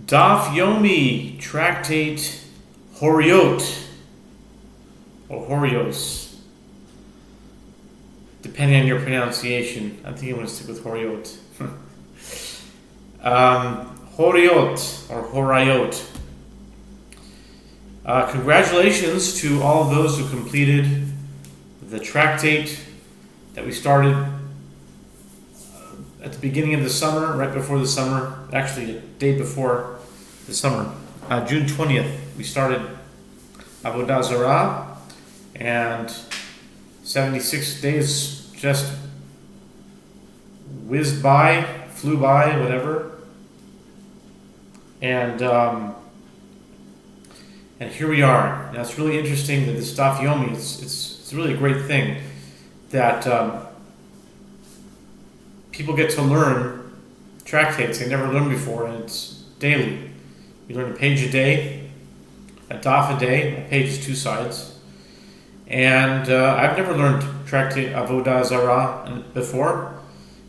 Daf Yomi, Tractate Horayot, or Horios, depending on your pronunciation. I think I'm going to stick with Horayot. Horayot, or Horayot. Congratulations to all of those who completed the tractate that we started at the beginning of the summer, right before the summer, actually a day before the summer. June 20th, we started Avodah Zarah, and 76 days just whizzed by, flew by, whatever. And here we are. Now it's really interesting that this Daf Yomi, it's really a great thing that people get to learn tractates they never learned before, and it's daily. You learn a page a day, a daf a day. A page is two sides. And I've never learned tractate Avodah Zarah before,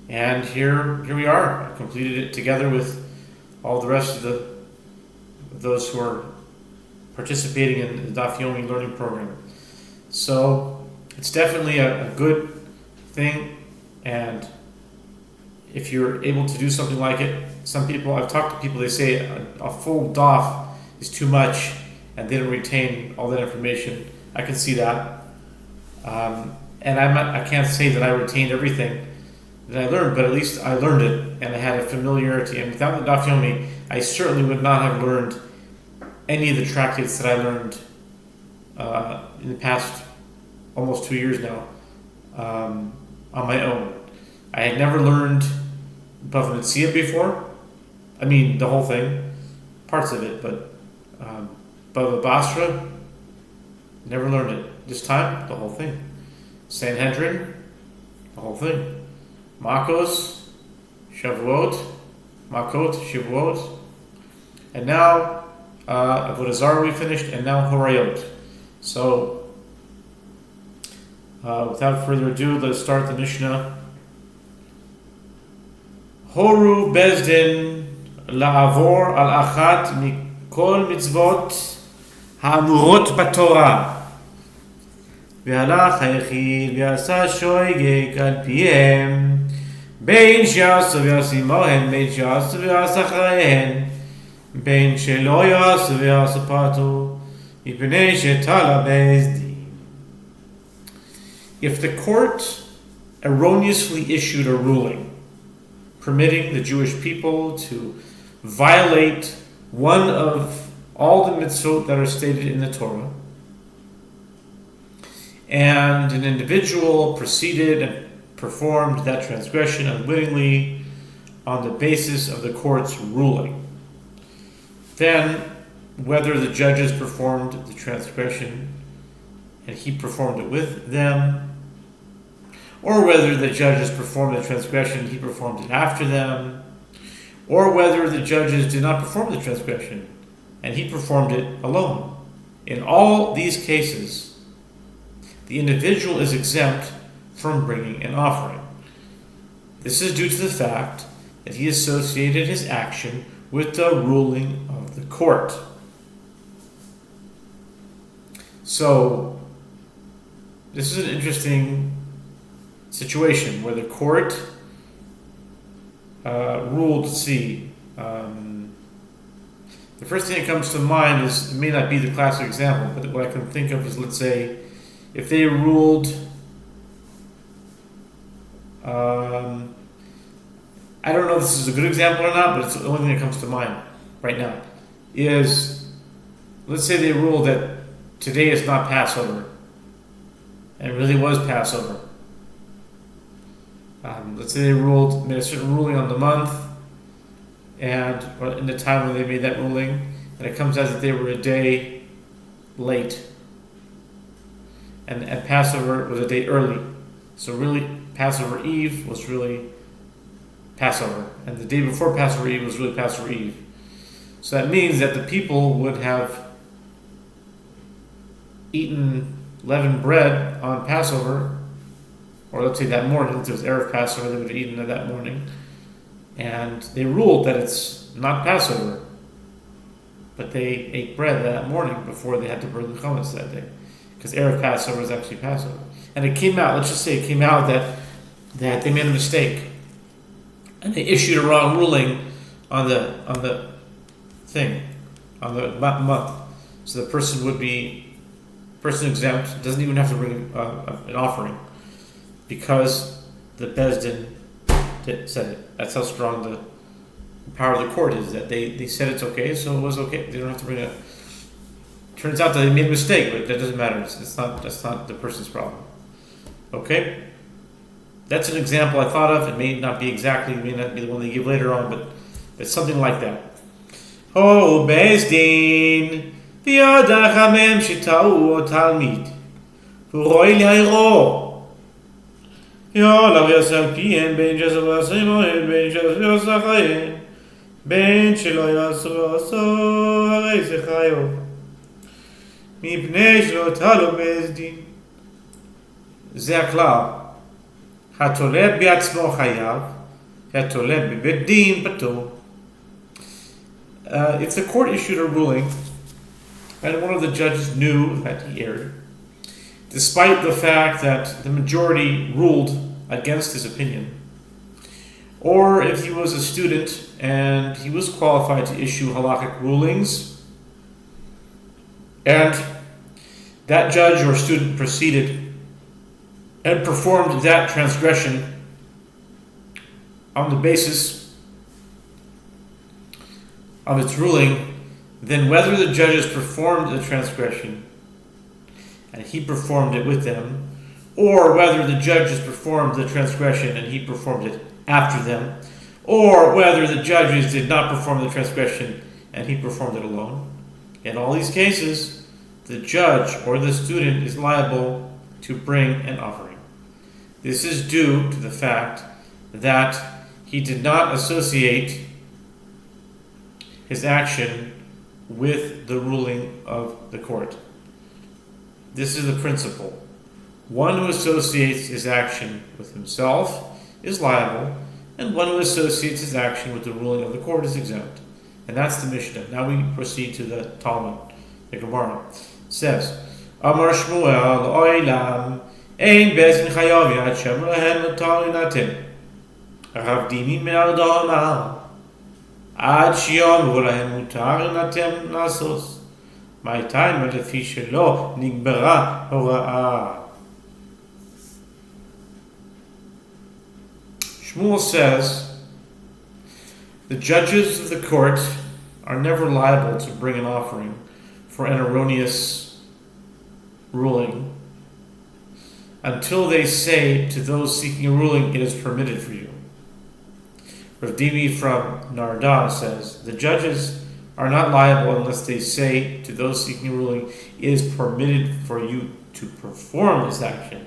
and here we are. I completed it together with all the rest of those who are participating in the Daf Yomi learning program. So it's definitely a good thing, and if you're able to do something like it, I've talked to people, they say a full daf is too much and they don't retain all that information. I can see that. And I can't say that I retained everything that I learned, but at least I learned it and I had a familiarity. And without the Daf Yomi, I certainly would not have learned any of the tractates that I learned in the past almost 2 years now on my own. I had never learned Bava Metzia before. I mean, the whole thing, parts of it, but Bava Basra, never learned it. This time, the whole thing. Sanhedrin, the whole thing. Makos, Shavuot, Makot, Shavuot, and now Avodah Zarah we finished, and now Horayot. So, without further ado, let's start the Mishnah. Horu Bezdin la'avor al achat mikol mitzvot ha'amurot b'Torah. והלך היחיד ועשה שויגג על פיהם בין שעשו ועשו עמהם בין שעשו ועשו אחריהם בין שלא יעשו ועשו פטור מפני שתלה בית דין. If the court erroneously issued a ruling permitting the Jewish people to violate one of all the mitzvot that are stated in the Torah, and an individual proceeded and performed that transgression unwittingly on the basis of the court's ruling, then whether the judges performed the transgression and he performed it with them, or whether the judges performed the transgression and he performed it after them, or whether the judges did not perform the transgression and he performed it alone. In all these cases, the individual is exempt from bringing an offering. This is due to the fact that he associated his action with the ruling of the court. So, this is an interesting situation where the court ruled, the first thing that comes to mind is, it may not be the classic example, but what I can think of is, let's say, if they ruled, I don't know if this is a good example or not, but it's the only thing that comes to mind right now, is, let's say they ruled that today is not Passover, and it really was Passover. Let's say they made a certain ruling on the month, or in the time when they made that ruling, and it comes out that they were a day late. And Passover was a day early. So really, Passover Eve was really Passover. And the day before Passover Eve was really Passover Eve. So that means that the people would have eaten leavened bread on Passover, or let's say that morning, if it was Erev Passover, they would have eaten it that morning. And they ruled that it's not Passover. but they ate bread that morning before they had to burn the chametz that day, because Erev Passover is actually Passover. And it came out, let's just say it came out that they made a mistake, and they issued a wrong ruling on the month. So the person would be exempt, doesn't even have to bring an offering, because the Bezdin said it. That's how strong the power of the court is, that they said it's okay, so it was okay. They don't have to bring it. Turns out that they made a mistake, but that doesn't matter. That's not the person's problem. Okay? That's an example I thought of. It may not be the one they give later on, but it's something like that. Oh, Bezdin, v'yadach hamem sheta'u talmid, v'roi l'hayro, v'yolav yasal piyen ben jazal v'asimohen ben jazal v'asachayen, ben shelo yasu v'aso harei zechayo, mipnei shelo talo Bezdin. זה הכלל. התולה בעצמו חייב, התולה בבית דין פטור. If the court issued a ruling and one of the judges knew that he erred, despite the fact that the majority ruled against his opinion, or if he was a student and he was qualified to issue halakhic rulings, and that judge or student proceeded and performed that transgression on the basis of its ruling, then whether the judges performed the transgression and he performed it with them, or whether the judges performed the transgression and he performed it after them, or whether the judges did not perform the transgression and he performed it alone, in all these cases, the judge or the student is liable to bring an offering. This is due to the fact that he did not associate his action with the ruling of the court. This is the principle. One who associates his action with himself is liable, and one who associates his action with the ruling of the court is exempt. And that's the Mishnah. Now we proceed to the Talmud. The Gemara says, Amar Shmuel Oilam Ein Bezdin Chayav Yad Shem Lahem Mutar Inatim Rav Dimi Me'ardo Amar Ad Shiyomu Lahem Mutar Inatim Nasos Ma'itayim Lefi Shelo Nigbera Hora'ah. Shmuel says the judges of the court are never liable to bring an offering for an erroneous ruling until they say to those seeking a ruling, it is permitted for you. Rav Dimi from Narda says the judges are not liable unless they say to those seeking a ruling, it is permitted for you to perform this action.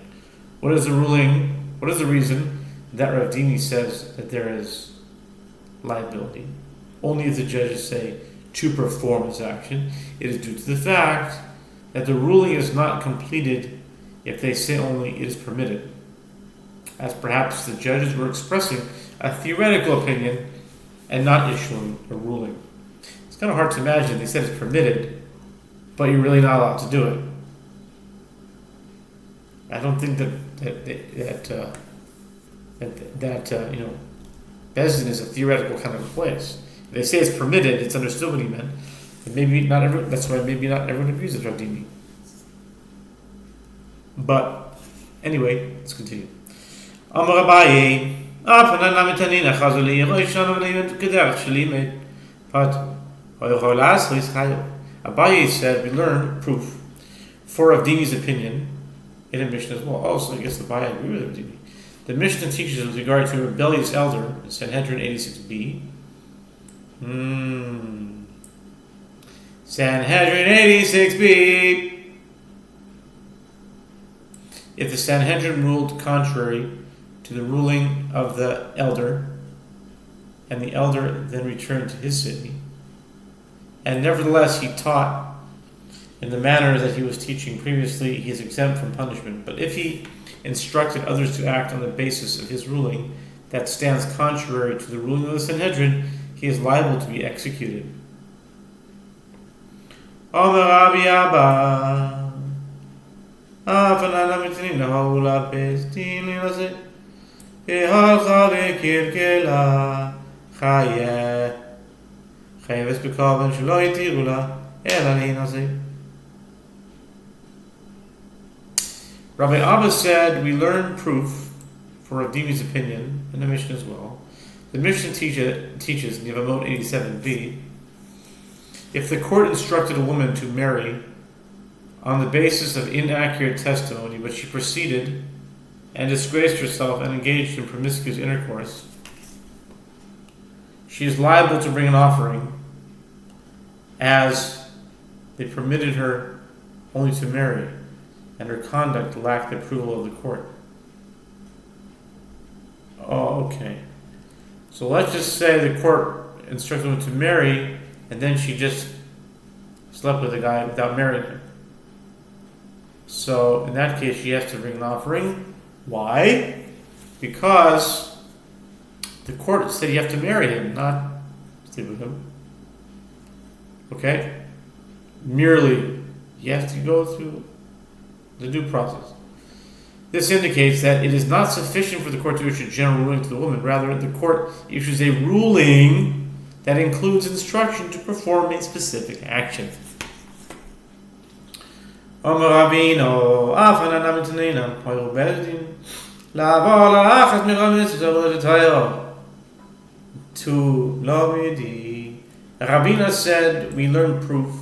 What is the ruling? What is the reason that Rav Dimi says that there is liability? Only if the judges say to perform this action. It is due to the fact that the ruling is not completed if they say only it is permitted, as perhaps the judges were expressing a theoretical opinion and not issuing a ruling. It's kind of hard to imagine. They said it's permitted, but you're really not allowed to do it. I don't think that Bezdin is a theoretical kind of a place. If they say it's permitted, it's understood what he meant. And maybe not everyone. That's why maybe not everyone agrees with Rav Dimi. But anyway, let's continue. Amar Abaye, Abaye said, we learned proof for Rav Dimi's opinion in a Mishnah as well. Also, I guess the Abaye agree with Rav Dimi. The Mishnah teaches with regard to a rebellious elder in Sanhedrin 86b. Sanhedrin 86b. If the Sanhedrin ruled contrary to the ruling of the elder, and the elder then returned to his city, and nevertheless he taught in the manner that he was teaching previously, he is exempt from punishment. But if he instructed others to act on the basis of his ruling that stands contrary to the ruling of the Sanhedrin, he is liable to be executed. Omer Rabbi Abba, Afanana mitnin lahula bestin linase, Yehalcha vekirkela, Chaye, Chayeves bekaven shelo yitiru la, Ela linase. Rabbi Abba said, we learn proof for Rav Dimi's opinion, and the Mishnah as well. The Mishnah teaches in Yevamot 87b, if the court instructed a woman to marry on the basis of inaccurate testimony, but she proceeded and disgraced herself and engaged in promiscuous intercourse, she is liable to bring an offering as they permitted her only to marry, and her conduct lacked the approval of the court. Oh, okay. So let's just say the court instructed her to marry, and then she just slept with a guy without marrying him. So in that case, she has to bring an offering. Why? Because the court said you have to marry him, not sleep with him. Okay? Merely, you have to go through the due process. This indicates that it is not sufficient for the court to issue a general ruling to the woman. Rather, the court issues a ruling that includes instruction to perform a specific action. Omer Rabbeinu, Afanana mitnina, Hoyu bezdin, La'avor la'achas michal mitzvot v'letayro, to lo miyadi. Rabbeinu said, we learn proof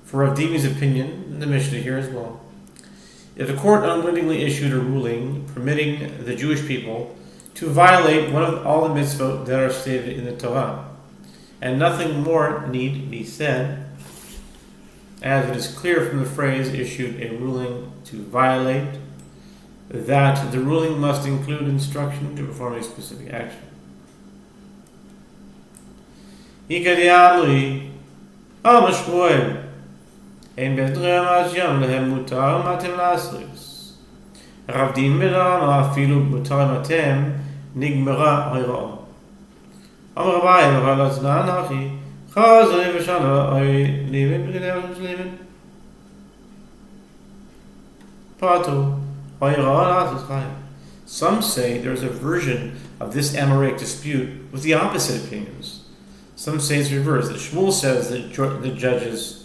for Rav Dimi's opinion in the Mishnah here as well. If the court unwittingly issued a ruling permitting the Jewish people to violate one of all the mitzvot that are stated in the Torah, and nothing more need be said, as it is clear from the phrase issued a ruling to violate, that the ruling must include instruction to perform a specific action. Ikadiamli, Amashmuel, Ein bedrem as yom lehem mutar matem lasris. Rav Dim berama afilu mutar matem nigmara hayra. Amar Abaye v'chalas na'anachi chazay v'shana ay livin b'gedel livin. Patu hayra lasris chayim. Some say there is a version of this Amoraic dispute with the opposite opinions. Some say it's reversed. That Shmuel says that the judges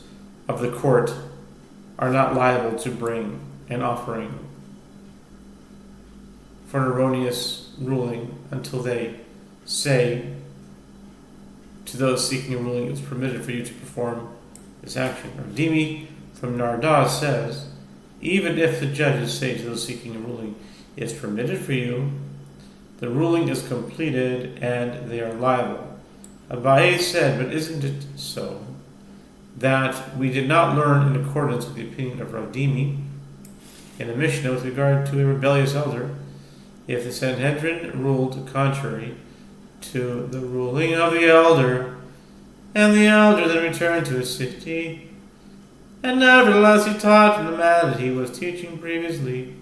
of the court are not liable to bring an offering for an erroneous ruling until they say to those seeking a ruling, it's permitted for you to perform this action. Rav Dimi from Nardas says, even if the judges say to those seeking a ruling, it's permitted for you, the ruling is completed and they are liable. Abaye said, but isn't it so that we did not learn in accordance with the opinion of Rav Dimi in the Mishnah with regard to a rebellious elder, if the Sanhedrin ruled contrary to the ruling of the elder, and the elder then returned to his city, and nevertheless he taught from the man that he was teaching previously,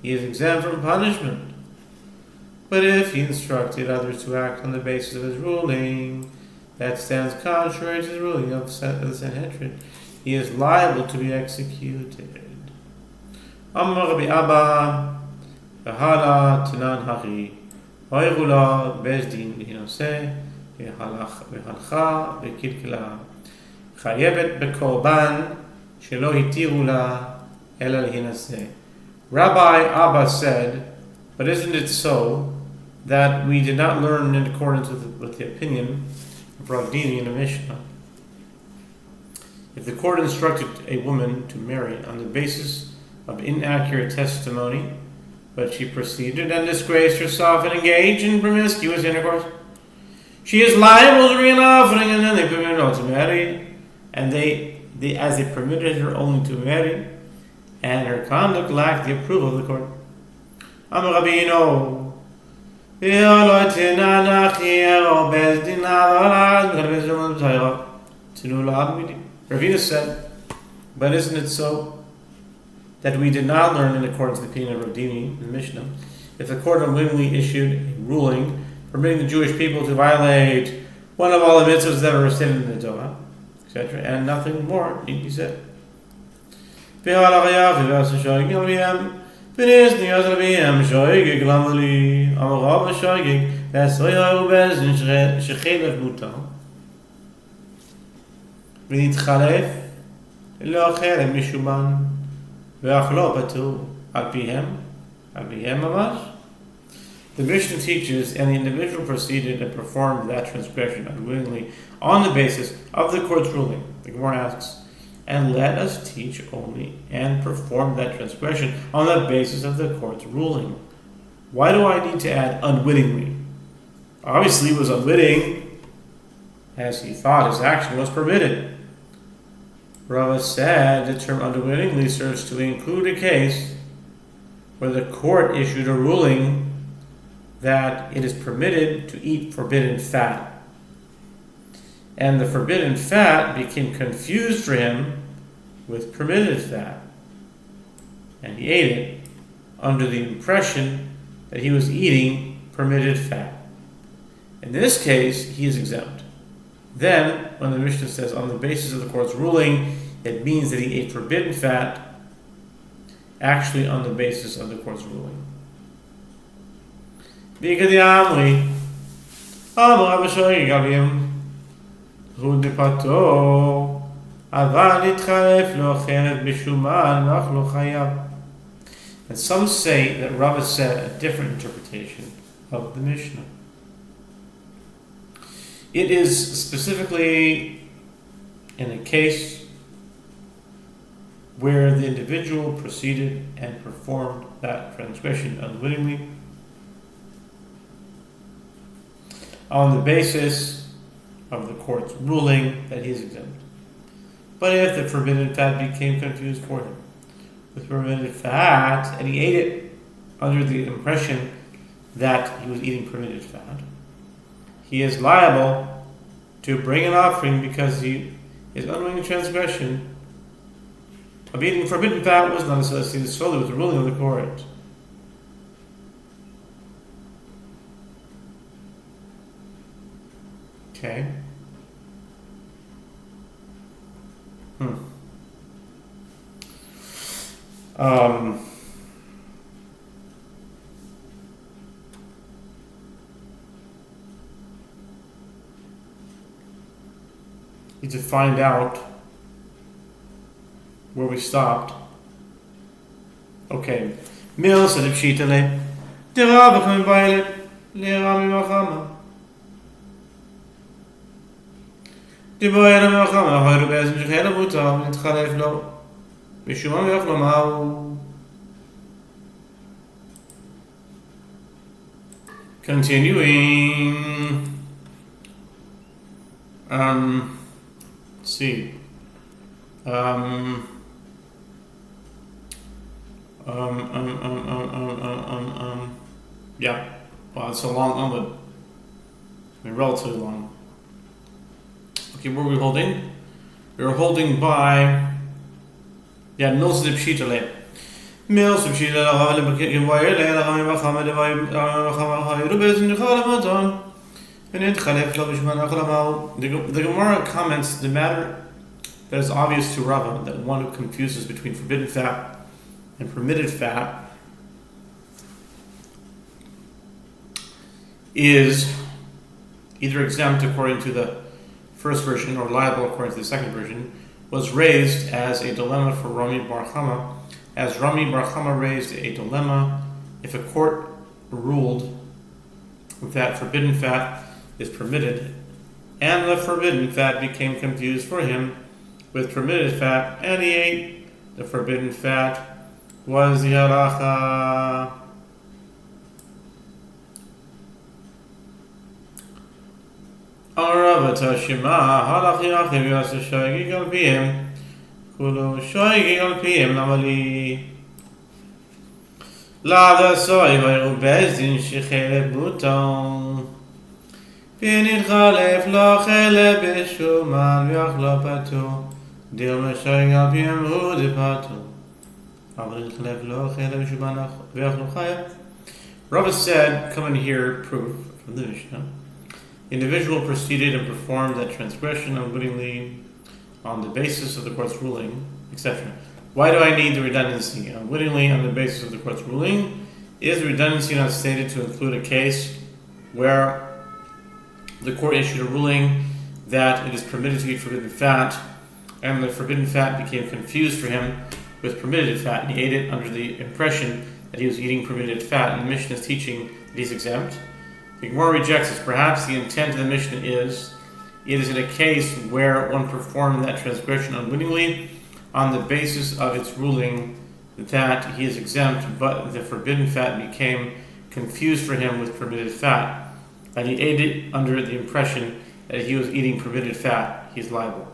he is exempt from punishment. But if he instructed others to act on the basis of his ruling that stands contrary to the ruling of the Sanhedrin, he is liable to be executed. Amar Rabbi Abba, V'hala Tanan Hari, Hoyrula Bezdin Hinose, V'halcha V'kilkila, Chayebet Bekorban, Shelo Hitiru la, Ela Hinase. Rabbi Abba said, but isn't it so that we did not learn in accordance with the opinion of Rav Dimi in the Mishnah? If the court instructed a woman to marry on the basis of inaccurate testimony, but she proceeded and disgraced herself and engaged in promiscuous intercourse, she is liable to bring an offering, and then they permitted her to marry, and they as they permitted her only to marry, and her conduct lacked the approval of the court. Amar Rabbeinu, Ravina said, but isn't it so that we did not learn in accordance with the opinion of Rav Dimi in the Mishnah, if the court unwittingly issued a ruling permitting the Jewish people to violate one of all the mitzvahs that are stated in the Torah, etc., and nothing more need be said. לא חרב משומן ואכלו פטור על פיהם ממש. The Mishnah teaches, and the individual proceeded and performed that transgression unwillingly on the basis of the court's ruling. The Gemara asks, and let us teach only and perform that transgression on the basis of the court's ruling. Why do I need to add unwittingly? Obviously he was unwitting, as he thought his action was permitted. Rava said the term unwittingly serves to include a case where the court issued a ruling that it is permitted to eat forbidden fat. And the forbidden fat became confused for him with permitted fat. And he ate it under the impression that he was eating permitted fat. In this case, he is exempt. Then, when the Mishnah says on the basis of the court's ruling, it means that he ate forbidden fat, actually on the basis of the court's ruling. And some say that Rava said a different interpretation of the Mishnah. It is specifically in a case where the individual proceeded and performed that transgression unwittingly on the basis of the court's ruling that he is exempt. But if the forbidden fat became confused for him with permitted fat, and he ate it under the impression that he was eating permitted fat, he is liable to bring an offering because his unwitting transgression of eating forbidden fat was not associated solely with the ruling of the court. Okay. Need to find out where we stopped. Okay. Mil said pshitale. The Rabbi coming by it. Le Rami Machama. The boy Rami Machama. Hoyru bezim shechela buta. Nitchalef lo. Mishumam yachlo ma'u. Continuing. Let's see. Yeah. Well, it's a long Amud. Relatively long. Okay, where are we holding? We were holding by Mills de Pshitale. Mills de Pshitale, the Gemara comments the matter that is obvious to Rava, that one who confuses between forbidden fat and permitted fat is either exempt according to the first version or liable according to the second version, was raised as a dilemma for Rami Bar Chama, as Rami Bar Chama raised a dilemma if a court ruled that forbidden fat is permitted, and the forbidden fat became confused for him with permitted fat, and he ate the forbidden fat, was the halacha. Aravata Shema, halachi achim yasa shoygi al piyem, kulu shoygi al piyem namali. Lada soy vayru bezdin shechele buton. ונתחלף לו חלב בשומן ויאכלו פטור דיר משייג על פיהם הוא דפטור אבל נתחלף לו חלב בשומן ויאכלו חיה. Rava said, come and hear proof from the Mishnah. The individual proceeded and performed that transgression unwittingly on the basis of the court's ruling, etc. Why do I need the redundancy? Unwittingly on the basis of the court's ruling. Is redundancy not stated to include a case where the court issued a ruling that it is permitted to eat forbidden fat, and the forbidden fat became confused for him with permitted fat, and he ate it under the impression that he was eating permitted fat, and the Mishnah is teaching that he's exempt? The Gemara rejects this. Perhaps the intent of the Mishnah is, it is in a case where one performed that transgression unwittingly on the basis of its ruling that he is exempt, but the forbidden fat became confused for him with permitted fat, and he ate it under the impression that he was eating permitted fat. He's liable.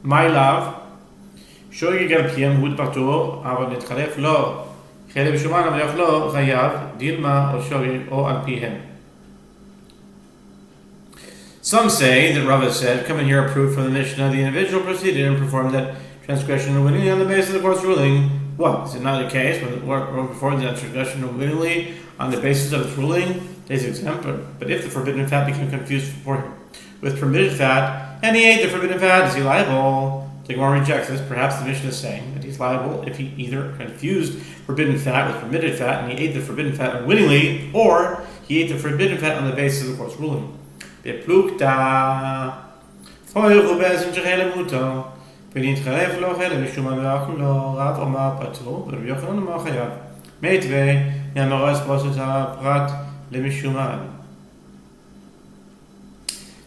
My love, שויגי גל פיהם הוא פטור, אבל נתחלף לו. חלב בשומן אבל יאכלו חייב, דילמה או שויגי או על פיהם. Some say that Rava said, come in here a proof from the Mishnah, the individual proceeded and performed that transgression unwittingly on the basis of the court's ruling. What? Is it not the case when one performed that transgression unwittingly on the basis of its ruling? He's exempt, but if the forbidden fat became confused for him with permitted fat, and he ate the forbidden fat, is he liable? The Gemara rejects this. Perhaps the Mishnah is saying that he's liable if he either confused forbidden fat with permitted fat, and he ate the forbidden fat unwittingly, or he ate the forbidden fat on the basis of the court's ruling. בפלוגתא, פויר ובאזן שחלם מותר, ונתחלף לו חלם משומן ואכלו, רב אומר פטור, ורבי יוחנן אומר חייב. מתווה, מהמראה ספוסת הפרט למשומן.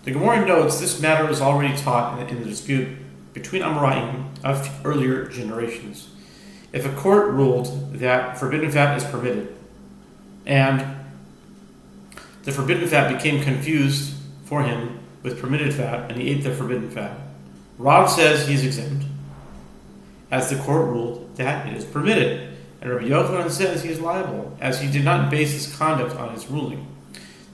The Gemara notes this matter is already taught in the dispute between Amoraim of earlier generations. If a court ruled that forbidden fat is permitted, and the forbidden fat became confused for him with permitted fat, and he ate the forbidden fat, Rav says he's exempt, as the court ruled that it is permitted, and Rabbi Yochanan says he is liable, as he did not base his conduct on his ruling.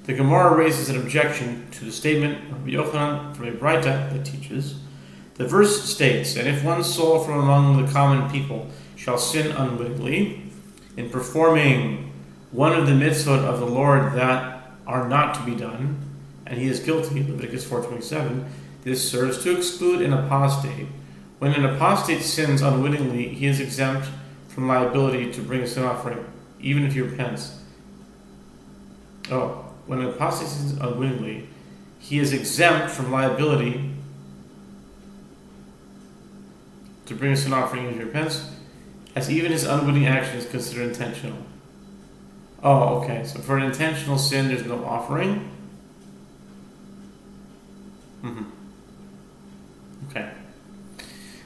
The Gemara raises an objection to the statement of Rabbi Yochanan from a Braita that teaches, the verse states, and if one soul from among the common people shall sin unwittingly in performing one of the mitzvot of the Lord that are not to be done, and he is guilty, Leviticus 4:27, this serves to exclude an apostate. When an apostate sins unwittingly, he is exempt from liability to bring a sin offering, even if he repents. When an apostate sins unwittingly, he is exempt from liability to bring a sin offering if he repents, as even his unwitting action is considered intentional. So for an intentional sin, there's no offering? Okay.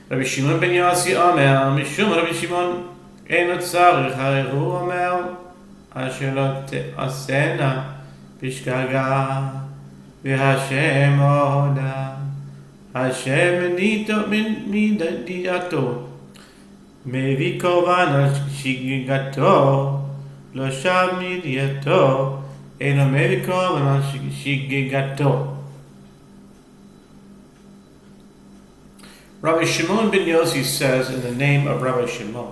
Rabbi Shimon ben Yossi Omer, Mishum Rabbi Shimon, Eino Tzarich, הרי הוא אומר, אשר לא תעשנה בשגגה, והשם הודה, השם מדיעתו, מביא קורבן על שגגתו, לא שב מדיעתו, אינו מביא קורבן על שגגתו. Rabbi Shimon ben Yossi says in the name of Rabbi Shimon,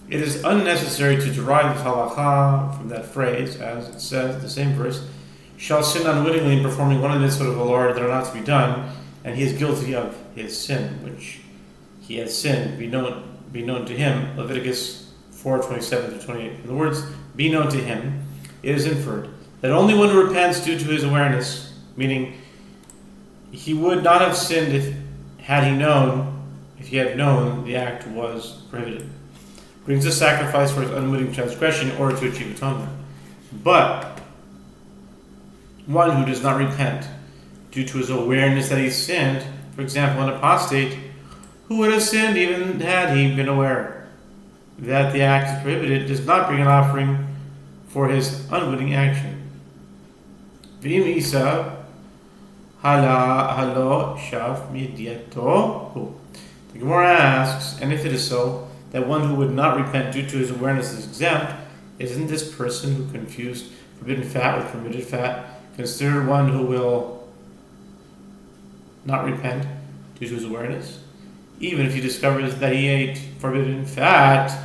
it is unnecessary to derive the halacha from that phrase, as it says, the same verse, shall sin unwittingly in performing one of the mitzvot of the Lord that are not to be done, and he is guilty of his sin, which he has sinned, be known to him, Leviticus 4:27-28. In the words, be known to him, it is inferred that only one who repents due to his awareness, meaning he would not have sinned if he had known the act was prohibited, brings a sacrifice for his unwitting transgression in order to achieve atonement. But one who does not repent due to his awareness that he sinned, for example, an apostate, who would have sinned even had he been aware that the act is prohibited, does not bring an offering for his unwitting action. V'im isa halo shav midiato. The Gemara asks, and if it is so, that one who would not repent due to his awareness is exempt, isn't this person who confused forbidden fat with permitted fat considered one who will not repent due to his awareness? Even if he discovers that he ate forbidden fat,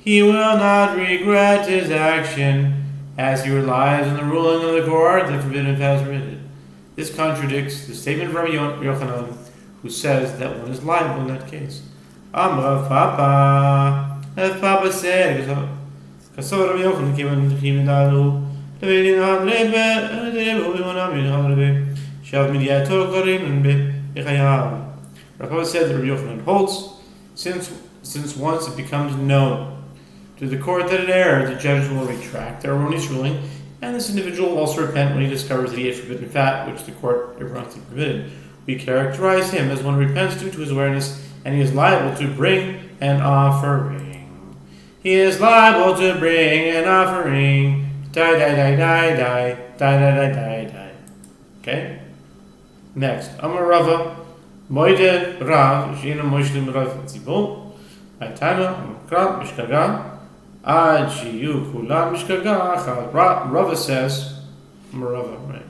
he will not regret his action, as he relies on the ruling of the court that forbidden fast permitted. This contradicts the statement of Rabbi Yochanan, who says that one is liable in that case. Rav Papa, as Papa said, Kasor Rabbi Yochanan came in Dalu, Rav said that Rabbi Yochanan holds, since once it becomes known to the court that it erred, the judge will retract their erroneous ruling, and this individual will also repent when he discovers that he ate forbidden fat, which the court erroneously permitted. We characterize him as one who repents due to his awareness, and he is liable to bring an offering. He is liable to bring an offering. Die, die, die, die, die, die, die, die, die. Okay? Next. Amar Rava, Moide Rav, Shina Moishlim Rav Tzibul, Aitana, Amkrat, Mishkaga, Ajiyu Kulam Mishkaga. Rava says, Rava, right?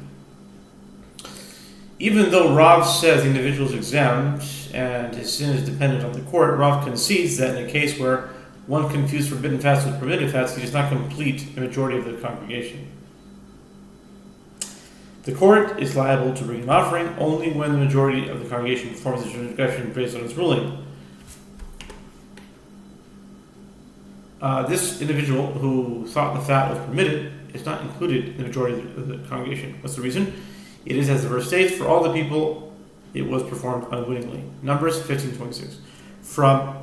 Even though Rav says the individual is exempt and his sin is dependent on the court, Rav concedes that in a case where one confused forbidden fast with permitted fast, he does not complete the majority of the congregation. The court is liable to bring an offering only when the majority of the congregation performs the transgression based on its ruling. This individual who thought the fat was permitted is not included in the majority of the congregation. What's the reason? It is, as the verse states, for all the people it was performed unwittingly. Numbers 15:26. From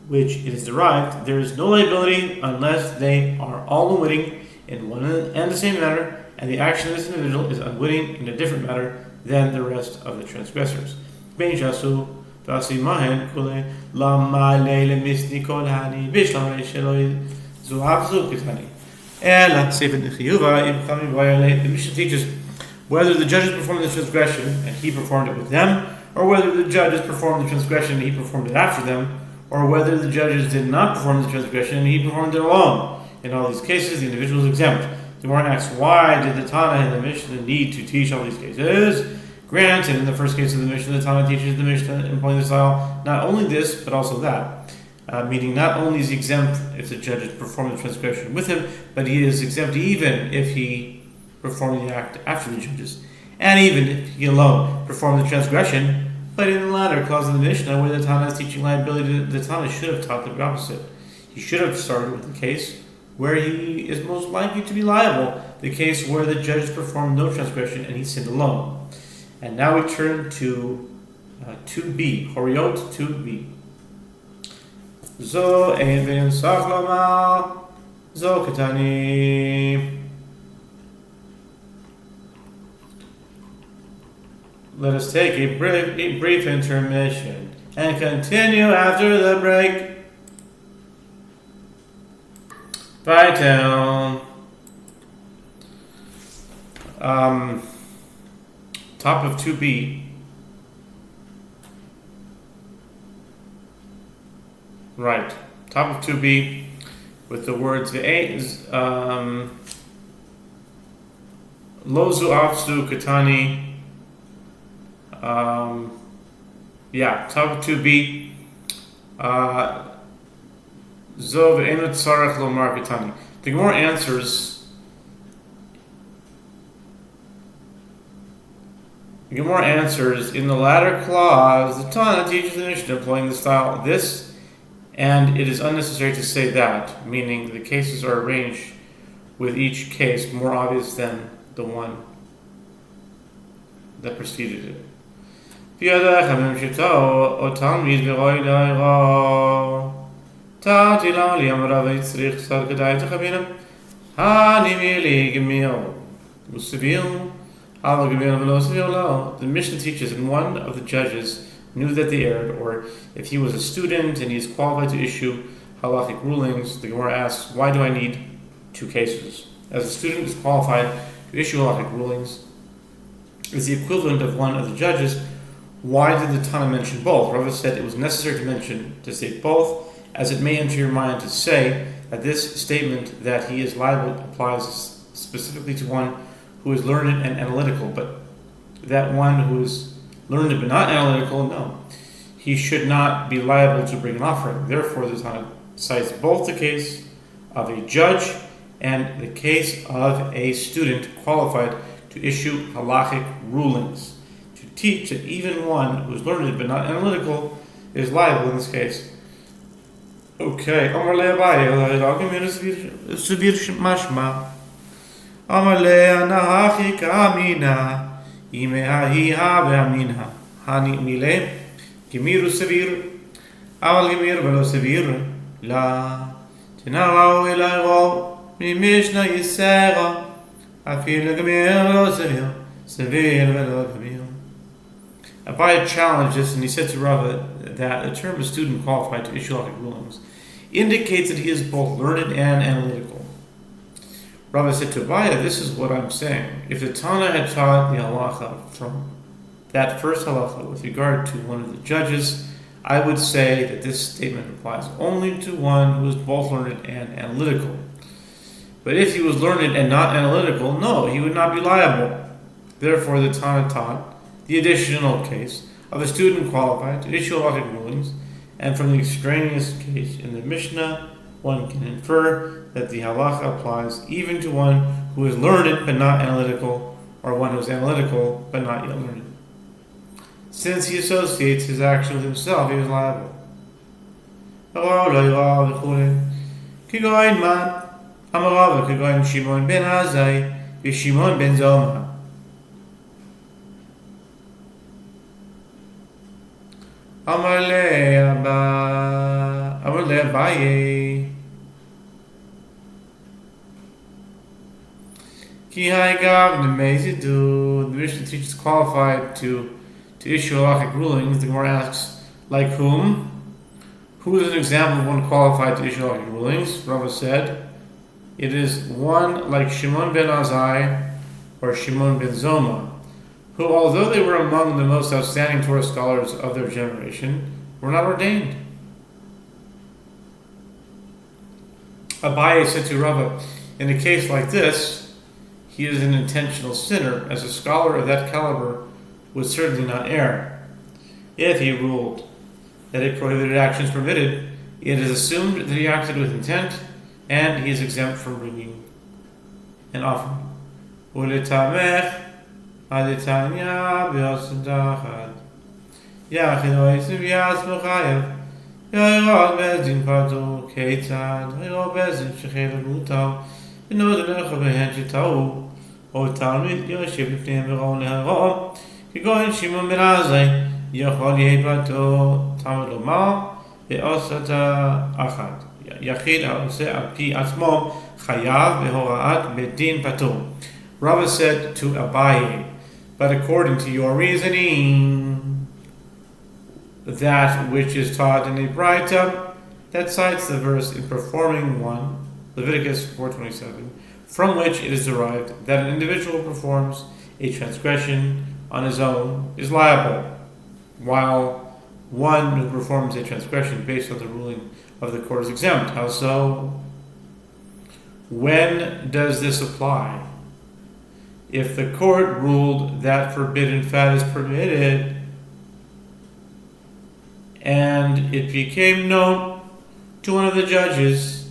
which it is derived, there is no liability unless they are all unwitting in one and the same manner, and the action of this individual is unwitting in a different manner than the rest of the transgressors. Ben Jasu, Vasimahen, Kule, Lama Lele Misni Kolhani, Bishlam Sheloi, Zuhavzu Kitani. Ela, Sefer Nechiyuva, Ibchami Violate. The Mishnah teaches whether the judges performed the transgression and he performed it with them, or whether the judges performed the transgression and he performed it after them, or whether the judges did not perform the transgression and he performed it alone. In all these cases, the individual is exempt. The Gemara asks, why did the Tana and the Mishnah need to teach all these cases? Granted, in the first case of the Mishnah, the Tana teaches the Mishnah employing the style, not only this, but also that. Meaning not only is he exempt if the judges perform the transgression with him, but he is exempt even if he performed the act after the judges, and even if he alone performed the transgression. But in the latter clause of the Mishnah, where the Tana is teaching liability, the Tana should have taught the opposite. He should have started with the case where he is most likely to be liable, the case where the judges performed no transgression and he sinned alone. And now we turn to 2b, Horayot 2b. Zo ein ben sachloma, zo ketani. Let us take a brief intermission and continue after the break. Vital. Top of 2b. Right. Top of 2b with the words Lozu Afsu Katani. Top of 2b. Zov Enut Sarach Lomar Katani. The Gemara answers in the latter clause, the Tana teaches the Mishnah employing the style this, and it is unnecessary to say that, meaning the cases are arranged with each case more obvious than the one that preceded it. The Mishnah teaches, and one of the judges knew that they erred, or if he was a student and he is qualified to issue halachic rulings, the Gemara asks, why do I need two cases? As a student is qualified to issue halachic rulings, is the equivalent of one of the judges. Why did the Tana mention both? Rava said it was necessary to state both, as it may enter your mind to say that this statement that he is liable applies specifically to one who is learned and analytical, but that one who is learned but not analytical, no. He should not be liable to bring an offering. Therefore, the Tana cites both the case of a judge and the case of a student qualified to issue halachic rulings, to teach that even one who is learned but not analytical is liable in this case. Okay, Amar le Abaye, Sevir Mashma. Amar le Anahachi Kamina, Imehahi Haveamina, Hani Mile, Gemiru Sevir, Aval Gemir Velo Sevir, La Tinaro Elairo, Mimishna Yisera, Afil Gemir Velo Sevir, Sevir Velo Gemir. Abaye challenged this, and he said to Rava that the term "a student qualified to issue halachic rulings" indicates that he is both learned and analytical. Rava said to Abaye, "This is what I'm saying. If the Tana had taught the halacha from that first halacha with regard to one of the judges, I would say that this statement applies only to one who is both learned and analytical. But if he was learned and not analytical, no, he would not be liable. Therefore, the Tana taught the additional case of a student qualified to issue halachic rulings, and from the extraneous case in the Mishnah, one can infer that the halacha applies even to one who is learned but not analytical, or one who is analytical but not yet learned. Since he associates his action with himself, he is liable. Kigoin man, Amarava kigoin Shimon ben Azai, Shimon ben Zoma. Amar le Abaye, Ki Haigav Nemezidu. The Mishnah teaches qualified to issue halachic rulings. The Gemara asks, like whom? Who is an example of one qualified to issue halachic rulings? Rava said, it is one like Shimon ben Azai or Shimon ben Zoma, who, although they were among the most outstanding Torah scholars of their generation, were not ordained. Abaye said to Rava, in a case like this, he is an intentional sinner, as a scholar of that caliber would certainly not err. If he ruled that a prohibited action is permitted, it is assumed that he acted with intent, and he is exempt from bringing an offering. Uletamech Aditanya Biosindachad Yachidoisim Yasmuchayev Yairod Bezdin Padu Keitad Yairod Bezdin Shechel Mutal Benodanecha Behen Shitau O Talmid Yoshib Lifneim Veron Leharom Kigoin Shimon ben Azai Yachol Yehipato Talmid Lomar Beosata Achad Yachid Haoseh Al Pi Atzmo Chayav Behoraat Bedin Patur. Rava said to Abaye, but according to your reasoning, that which is taught in a Braita that cites the verse in performing one, Leviticus 4:27, from which it is derived that an individual performs a transgression on his own is liable, while one who performs a transgression based on the ruling of the court is exempt. How so? When does this apply? If the court ruled that forbidden fat is permitted, and it became known to one of the judges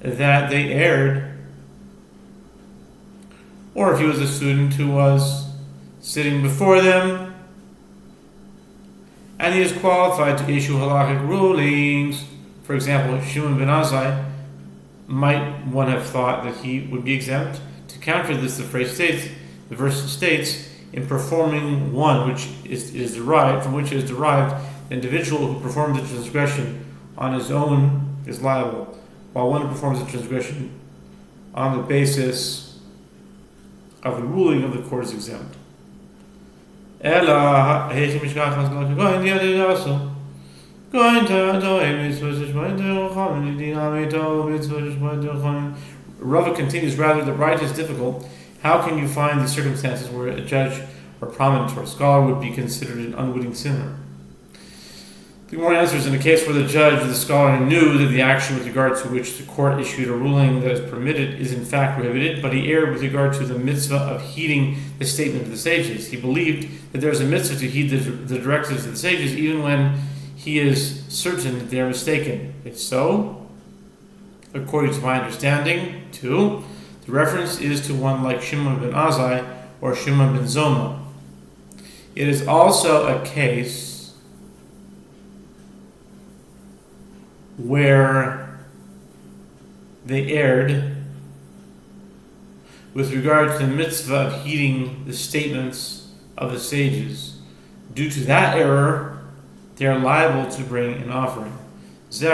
that they erred, or if he was a student who was sitting before them, and he is qualified to issue halachic rulings, for example, Shimon ben Azai, might one have thought that he would be exempt? To counter this, the verse states, in performing one which is derived, from which it is derived, the individual who performs the transgression on his own is liable, while one who performs the transgression on the basis of the ruling of the court is exempt. Rava continues, rather, the right is difficult. How can you find the circumstances where a judge or prominent or scholar would be considered an unwitting sinner? The Gemara answers, in a case where the judge or the scholar knew that the action with regard to which the court issued a ruling that is permitted is in fact prohibited, but he erred with regard to the mitzvah of heeding the statement of the sages. He believed that there is a mitzvah to heed the directives of the sages, even when he is certain that they are mistaken. If so, according to my understanding, 2, the reference is to one like Shimon ben Azai or Shimon ben Zoma. It is also a case where they erred with regard to the mitzvah of heeding the statements of the sages. Due to that error, they are liable to bring an offering. The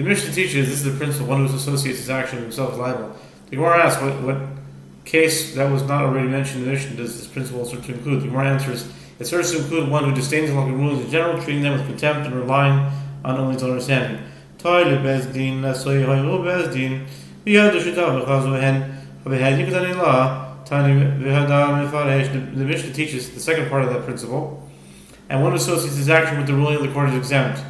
Mishnah teaches this is the principle: one who associates his action with himself is liable. The Gemara asks, what case that was not already mentioned in the Mishnah does this principle serve to include? The Gemara answers, it serves to include one who disdains the law and rulings in general, treating them with contempt and relying on only his own understanding. The Mishnah teaches the second part of that principle, and one who associates his action with the ruling of the court is exempt.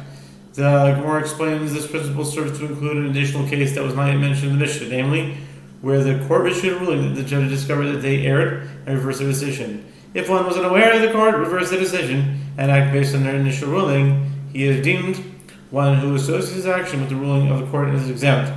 The Gemara explains this principle serves to include an additional case that was not yet mentioned in the Mishnah, namely, where the court issued a ruling that the judge discovered that they erred and reversed their decision. If one was unaware of the court reversed the decision and acted based on their initial ruling, he is deemed one who associates his action with the ruling of the court and is exempt.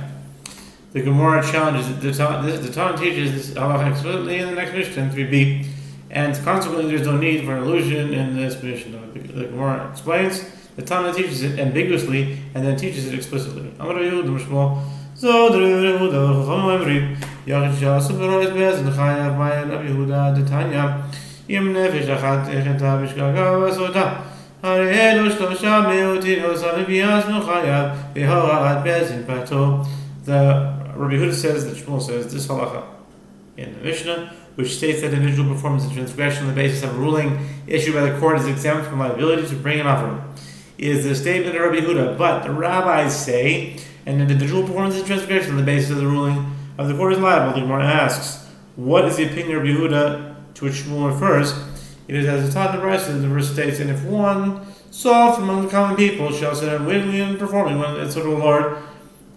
The Gemara challenges the Tana teaches this halacha explicitly in the next Mishnah, 3b, and consequently there is no need for an allusion in this Mishnah. The Gemara explains the Tana teaches it ambiguously and then teaches it explicitly. Amar Yehuda Mishmo, so the Yehuda Chachamim Emri, Yachid Superois Bez and Chayav Mayan Rabbi Yehuda Detanya, Yem Nefesh Achat Echeta Bishgaga Vasoda, Harei Shlosha Meutinos Amibias Nuchayav Vehorat Bez in Pato. The Rabbi Yehuda says, that Shmuel says, this halacha in the Mishnah, which states that individual performance of transgression on the basis of a ruling issued by the court is exempt from liability to bring an offering, is the statement of Rabbi Yehuda. But the rabbis say an individual performance of transgression on the basis of the ruling of the court is liable. The Gemara asks, what is the opinion of Rabbi Yehuda to which Shmuel refers? It is as it's taught in the Brisa, the verse states, and if one saw from among the common people shall sit unwittingly and performing when it's of the Lord,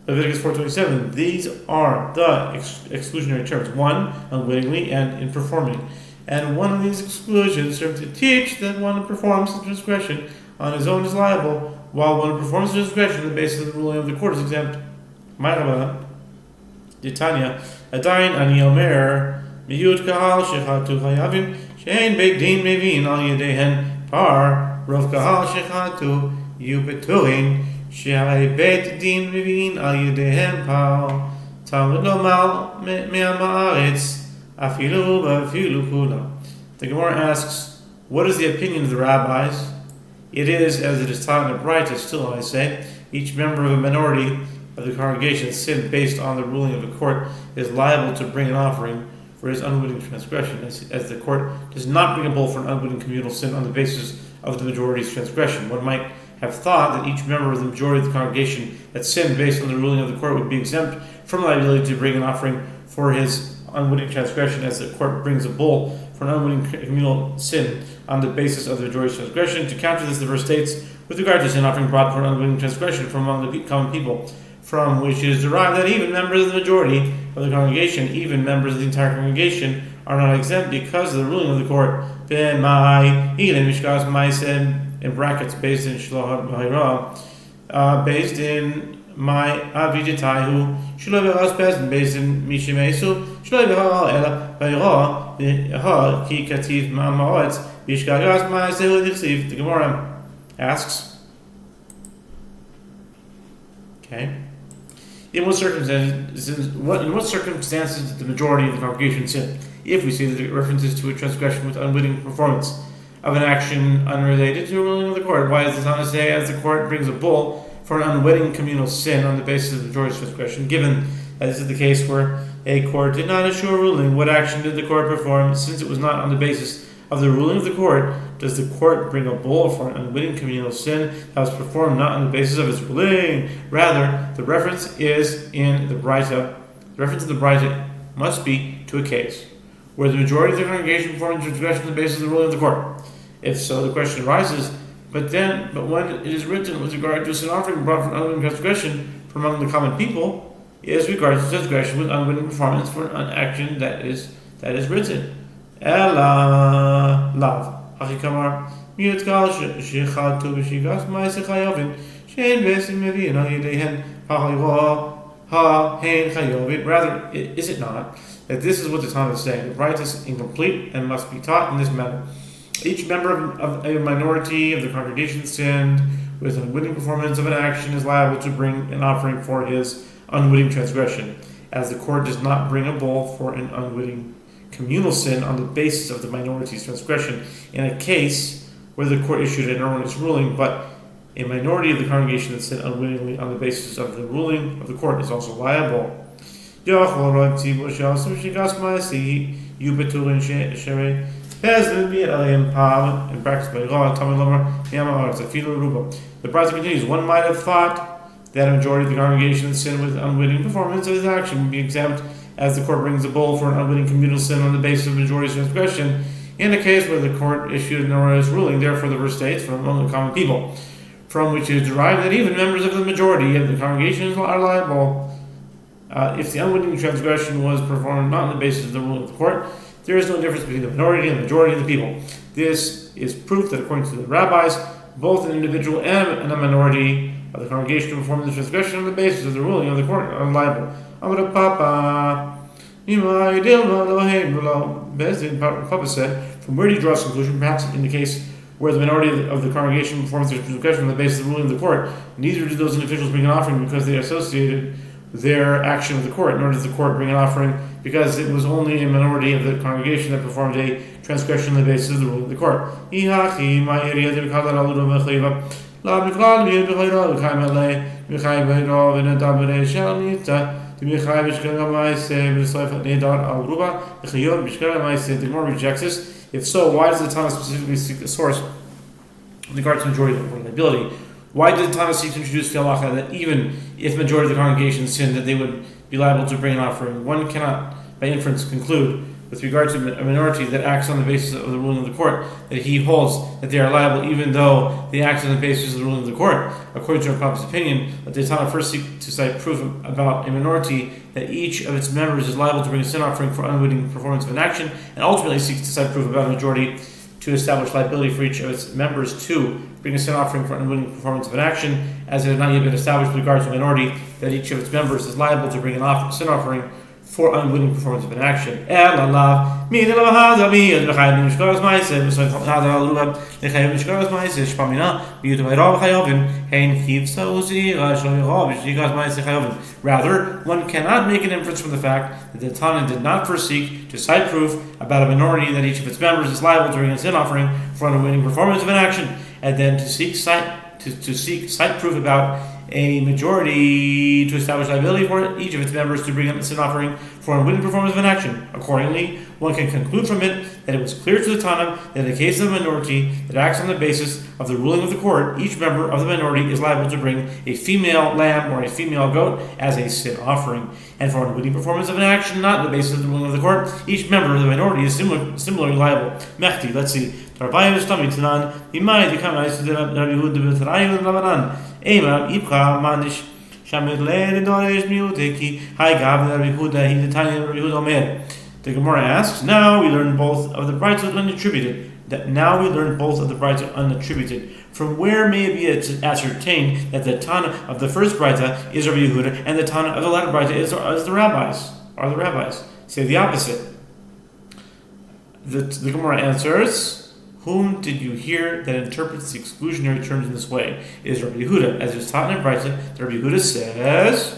Leviticus 4:27. These are the exclusionary terms: one, unwittingly, and in performing. And one of these exclusions serves to teach that one who performs the transgression on his own is liable, while one who performs the transgression on the basis of the ruling of the court is exempt. Ma'rabana, Titania, Adayin ani omer, miyud kahal shechatu chayavim, she'ein beit din mevin al yedehen par, rov kahal shechatu yubetuin, she'ai beit din mevin al yedehen par, talmud lo mal me'am haaretz, afilu ba'afilu kula. The Gemara asks, what is the opinion of the rabbis? It is, as it is taught in the Brita, still I say, each member of a minority of the congregation sinned based on the ruling of the court is liable to bring an offering for his unwitting transgression, as the court does not bring a bull for an unwitting communal sin on the basis of the majority's transgression. One might have thought that each member of the majority of the congregation that sinned based on the ruling of the court would be exempt from liability to bring an offering for his unwitting transgression, as the court brings a bull for an unwitting communal sin on the basis of the majority's transgression. To counter this, the verse states, with regard to sin offering brought for an unwitting transgression from among the common people, from which it is derived that even members of the majority of the congregation, even members of the entire congregation, are not exempt because of the ruling of the court. In brackets, based in Shlohat Bahira, based in my Aviditahu, Shlo Behas Pesn, based in Mishimesu, Shlo Behal Ela Bahira, Ki Kativ Ma'amoetz, Bishkagas Ma'aseh Dichsiv. The Gemara asks, okay, in what circumstances did the majority of the congregation sin? If we see that it references to a transgression with unwitting performance of an action unrelated to a ruling of the court, why does this not say, as the court brings a bull for an unwitting communal sin on the basis of the majority's transgression? Given that this is the case where a court did not issue a ruling, what action did the court perform? Since it was not on the basis of the ruling of the court, does the court bring a bull for an unwitting communal sin that was performed not on the basis of its ruling? Rather, the reference is in the Brita. The reference in the Brita must be to a case where the majority of the congregation performed transgression on the basis of the ruling of the court. If so, the question arises, But when it is written with regard to a sin offering brought from unwitting transgression from among the common people, it is regarded to transgression with unwitting performance for an action that is written. Ela lav hachikamar miutkal shechatu b'shigas ma'aseh chayavin shein besim mevi'in al yedeihen ha-hein chayavin. Rather, is it not that this is what the Tanna is saying? The right is incomplete and must be taught in this manner. Each member of a minority of the congregation sinned with unwitting performance of an action is liable to bring an offering for his unwitting transgression, as the court does not bring a bull for an unwitting communal sin on the basis of the minority's transgression in a case where the court issued an erroneous ruling, but a minority of the congregation that sinned unwittingly on the basis of the ruling of the court is also liable. In practice, the Brisa continues, one might have thought that a majority of the congregation sinned with unwitting performance of his action would be exempt, as the court brings a bull for an unwitting communal sin on the basis of majority's transgression, in a case where the court issued an erroneous ruling. Therefore, the verse states, from among the common people, from which is derived that even members of the majority of the congregation are liable if the unwitting transgression was performed not on the basis of the ruling of the court. There is no difference between the minority and the majority of the people. This is proof that according to the rabbis, both an individual and a minority of the congregation who perform the transgression on the basis of the ruling of the court are liable. Papa said, from where do you draw this conclusion? Perhaps in the case where the minority of the congregation performs their transgression on the basis of the ruling of the court, neither do those individuals bring an offering because they are associated their action with the court, nor does the court bring an offering because it was only a minority of the congregation that performed a transgression on the basis of the ruling of the court. The Gemara rejects this. If so, why does the Tanna specifically seek the source with regard to majority of liability? Why did the Tanna seek to introduce the halacha that even if majority of the congregation sinned, that they would be liable to bring an offering? One cannot, by inference, conclude, with regard to a minority that acts on the basis of the ruling of the court, that he holds that they are liable even though they act on the basis of the ruling of the court. According to Papa's opinion, that the Tanna first seek to cite proof about a minority that each of its members is liable to bring a sin offering for unwitting performance of an action, and ultimately seeks to cite proof about a majority to establish liability for each of its members to bring a sin offering for unwitting performance of an action, as it has not yet been established with regard to a minority that each of its members is liable to bring an sin offering for unwitting performance of an action. Rather, one cannot make an inference from the fact that the Tanna did not first seek to cite proof about a minority that each of its members is liable to bring a sin offering for unwitting performance of an action, and then to seek cite proof about a majority to establish liability for each of its members to bring up a sin offering for unwitting performance of an action. Accordingly, one can conclude from it that it was clear to the Tanna that in the case of a minority that acts on the basis of the ruling of the court, each member of the minority is liable to bring a female lamb or a female goat as a sin offering. And for unwitting performance of an action not on the basis of the ruling of the court, each member of the minority is similarly liable. Mechti, let's see. The Gemara asks, now we learn both of the brightot unattributed. From where may it be ascertained that the Tanna of the first Brita is Rabbi Yehuda and the Tanna of the latter Brita is the rabbis? Are the rabbis? Say the opposite. The Gemara answers, whom did you hear that interprets the exclusionary terms in this way? It is Rabbi Yehuda, as is taught in a Brita. Rabbi Yehuda says,